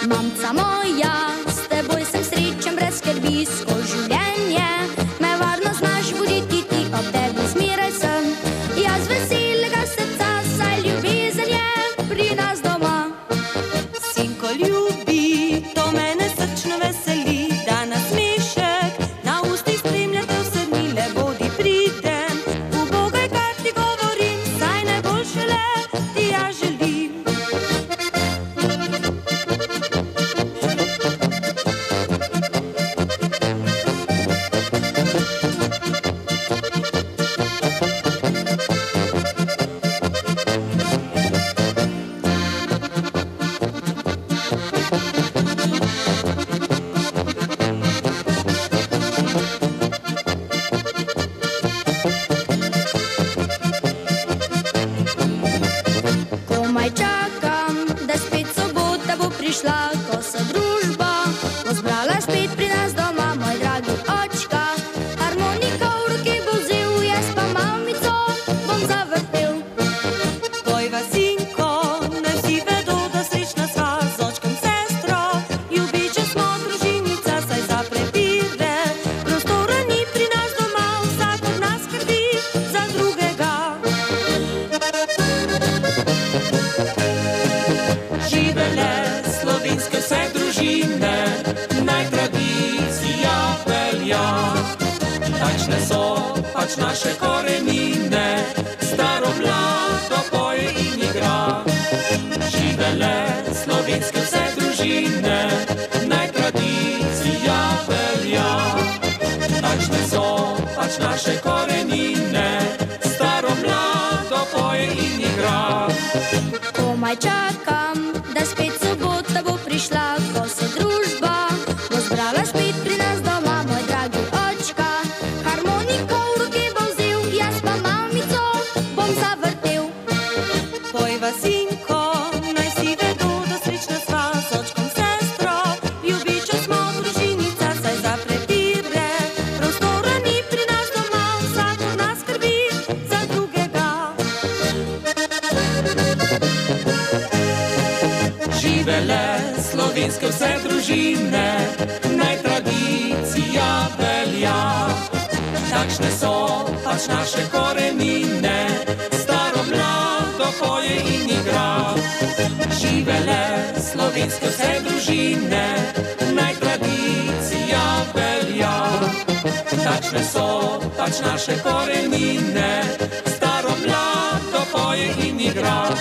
Mamca moja, s teboj sem srečen brez skrbi, skozi življenje me varno znaš voditi ti, ob tebi zmeraj sem jaz veselega srca, saj ljubezen je pri nas doma. Sinko ljubi, to mene srčno veseli, da nasmešek na ustih spremljate vse dni, le bodi pridem, ubogaj, kar ti govorim, saj najboljše le ti ja želim. Komaj čakam, da spet sobota bo prišla, ko se družba bo zbrala spet pri nas doma, moj dragi očka. Harmonika v roki bo vzel, jaz pa mamico bom zavrtel. Pojva, sinko, naj vsi vedo, da srečna sva z očkom, sestro, ljubiče smo družinica, saj za prepire prostora ni pri nas doma, vsak od nas skrbi za drugega. Živele slovenske vse družine, naj tradicija velja. Takšne so pač naše korenine, staro mlado poje in igra. Živele slovenske vse družine, naj tradicija velja. Takšne so pač naše korenine, staro mlado poje in igra. Komaj čakam, da spet sobota bo prišla, ko se družba bo zbrala spet pri nas doma, moj dragi očka. Harmoniko v roki bo vzel, jaz pa mamico bom zavrtel. Pojva, sinko, naj vsi vedo, da srečna sva z očkom, sestro, ljubiče smo družinica, saj za prepire prostora ni pri nas doma, vsak od nas skrbi za drugega. Živele slovenske vse družine, naj tradicija velja. Takšne so pač naše korenine, staro mlado poje in igra. Živele slovenske vse družine, naj tradicija velja. Takšne so pač naše korenine, staro mlado poje in igra.